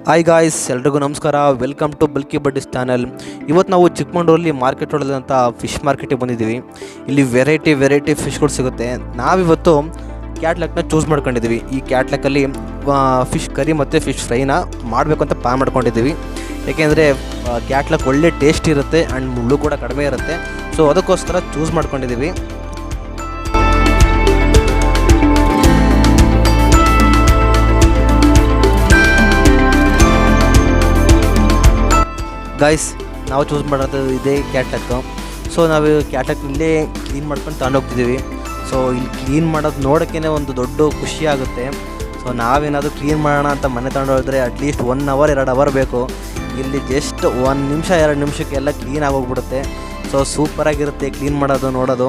Hi guys, ಎಲ್ರಿಗೂ ನಮಸ್ಕಾರ. Welcome to Bulky Buddies channel. ಇವತ್ತು ನಾವು ಚಿಕ್ಕಮಗಳೂರಲ್ಲಿ ಮಾರ್ಕೆಟ್ ಒಳದಂಥ ಫಿಶ್ ಮಾರ್ಕೆಟಿಗೆ ಬಂದಿದ್ದೀವಿ. ಇಲ್ಲಿ ವೆರೈಟಿ ಫಿಶ್ಗಳು ಸಿಗುತ್ತೆ. ನಾವಿವತ್ತು ಕ್ಯಾಟ್ಲಕ್ನ ಚೂಸ್ ಮಾಡ್ಕೊಂಡಿದ್ದೀವಿ. ಈ ಕ್ಯಾಟ್ಲಕ್ಕಲ್ಲಿ ಫಿಶ್ ಕರಿ ಮತ್ತು ಫಿಶ್ ಫ್ರೈನ ಮಾಡಬೇಕು ಅಂತ ಪ್ಲಾನ್ ಮಾಡ್ಕೊಂಡಿದ್ದೀವಿ. ಏಕೆಂದರೆ ಕ್ಯಾಟ್ಲಕ್ ಒಳ್ಳೆ ಟೇಸ್ಟ್ ಇರುತ್ತೆ ಆ್ಯಂಡ್ ಮುಳ್ಳು ಕೂಡ ಕಡಿಮೆ ಇರುತ್ತೆ. ಸೊ ಅದಕ್ಕೋಸ್ಕರ ಚೂಸ್ ಮಾಡ್ಕೊಂಡಿದ್ದೀವಿ. ಗಾಯ್ಸ್, ನಾವು ಚೂಸ್ ಮಾಡೋದು ಇದೇ ಕ್ಯಾಟ್ಲಕ್ಕು. ಸೊ ನಾವು ಕ್ಯಾಟ್ಲಕ್ನಲ್ಲೇ ಕ್ಲೀನ್ ಮಾಡ್ಕೊಂಡು ತಗೊಂಡೋಗ್ತಿದ್ದೀವಿ. ಸೊ ಇಲ್ಲಿ ಕ್ಲೀನ್ ಮಾಡೋದು ನೋಡೋಕ್ಕೇ ಒಂದು ದೊಡ್ಡ ಖುಷಿ ಆಗುತ್ತೆ. ಸೊ ನಾವೇನಾದರೂ ಕ್ಲೀನ್ ಮಾಡೋಣ ಅಂತ ಮನೆ ತಗೊಂಡೋದ್ರೆ ಅಟ್ಲೀಸ್ಟ್ 1 ಅವರ್ 2 ಅವರ್ ಬೇಕು. ಇಲ್ಲಿ ಜಸ್ಟ್ 1 ನಿಮಿಷ 2 ನಿಮಿಷಕ್ಕೆಲ್ಲ ಕ್ಲೀನ್ ಆಗೋಗ್ಬಿಡುತ್ತೆ. ಸೊ ಸೂಪರಾಗಿರುತ್ತೆ ಕ್ಲೀನ್ ಮಾಡೋದು ನೋಡೋದು.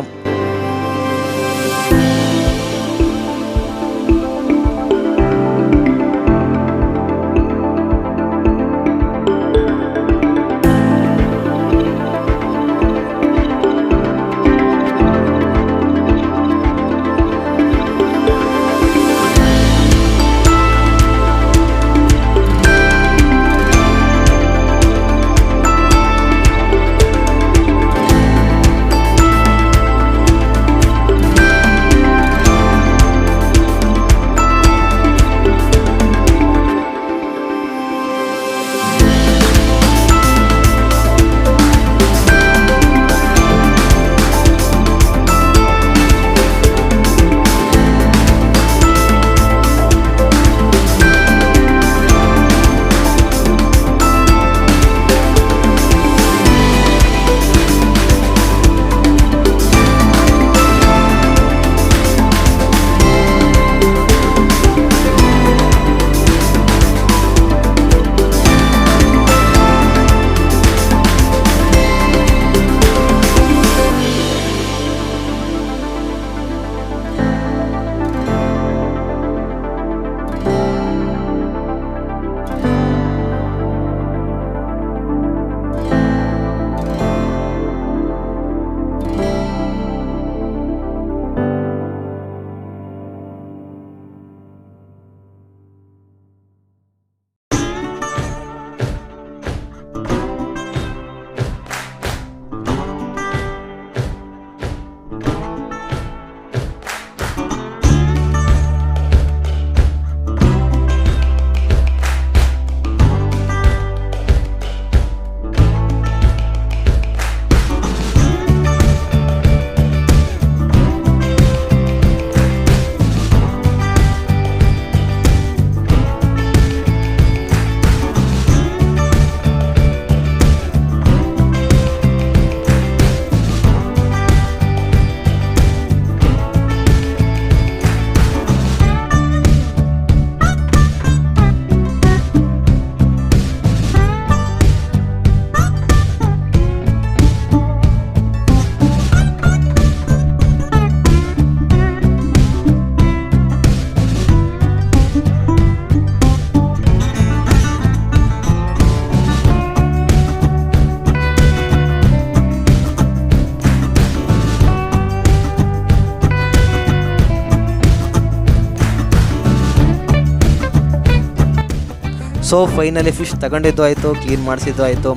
ಸೊ ಫೈನಲಿ ಫಿಶ್ ತಗೊಂಡಿದ್ದು ಆಯಿತು, ಕ್ಲೀನ್ ಮಾಡಿಸಿದ್ದು ಆಯಿತು.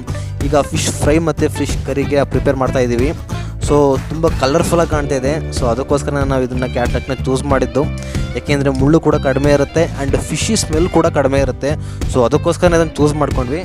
ಈಗ ಫಿಶ್ ಫ್ರೈ ಮತ್ತು ಫಿಶ್ ಕರಿಗೆ ಪ್ರಿಪೇರ್ ಮಾಡ್ತಾಯಿದ್ದೀವಿ. ಸೊ ತುಂಬ ಕಲರ್ಫುಲ್ಲಾಗಿ ಕಾಣ್ತಾ ಇದೆ. ಸೊ ಅದಕ್ಕೋಸ್ಕರ ನಾವು ಇದನ್ನು ಕ್ಯಾಟ್ಲಕ್ನ ಚೂಸ್ ಮಾಡಿದ್ದು. ಯಾಕೆಂದರೆ ಮುಳ್ಳು ಕೂಡ ಕಡಿಮೆ ಇರುತ್ತೆ ಆ್ಯಂಡ್ ಫಿಶಿ ಸ್ಮೆಲ್ ಕೂಡ ಕಡಿಮೆ ಇರುತ್ತೆ. ಸೊ ಅದಕ್ಕೋಸ್ಕರ ಇದನ್ನು ಚೂಸ್ ಮಾಡ್ಕೊಂಡ್ವಿ.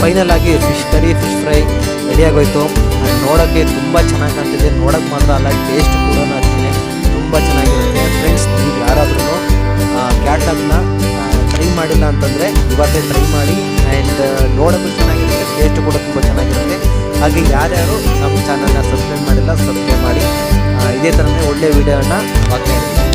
ಫೈನಲ್ ಆಗಿ ಫಿಶ್ ಕರಿ ಫಿಶ್ ಫ್ರೈ ರೆಡಿಯಾಗೋಯ್ತು. ನೋಡೋಕ್ಕೆ ತುಂಬ ಚೆನ್ನಾಗಿ ಕಾಣ್ತಿದೆ. ನೋಡೋಕ್ಕೆ ಮಾತ್ರ ಅಲ್ಲ, ಟೇಸ್ಟ್ ಕೂಡ ಅಷ್ಟೇ ತುಂಬ ಚೆನ್ನಾಗಿರುತ್ತೆ. ಫ್ರೆಂಡ್ಸ್, ನೀವು ಯಾರಾದ್ರೂ ಕ್ಯಾಟ್ಲಾಗ್ನ ಟ್ರೈ ಮಾಡಿಲ್ಲ ಅಂತಂದರೆ ಇವತ್ತೇ ಟ್ರೈ ಮಾಡಿ. ಆ್ಯಂಡ್ ನೋಡೋಕ್ಕೂ ಚೆನ್ನಾಗಿರುತ್ತೆ, ಟೇಸ್ಟ್ ಕೂಡ ತುಂಬ ಚೆನ್ನಾಗಿರುತ್ತೆ. ಹಾಗೆ ಯಾರ್ಯಾರು ನಮ್ಮ ಚಾನಲ್ನ ಸಬ್ಸ್ಕ್ರೈಬ್ ಮಾಡಿಲ್ಲ, ಸಬ್ಸ್ಕ್ರೈಬ್ ಮಾಡಿ. ಇದೇ ಥರನೇ ಒಳ್ಳೆ ವೀಡಿಯೋನ ಮಾಡ್ತಾ ಇರ್ತೀನಿ.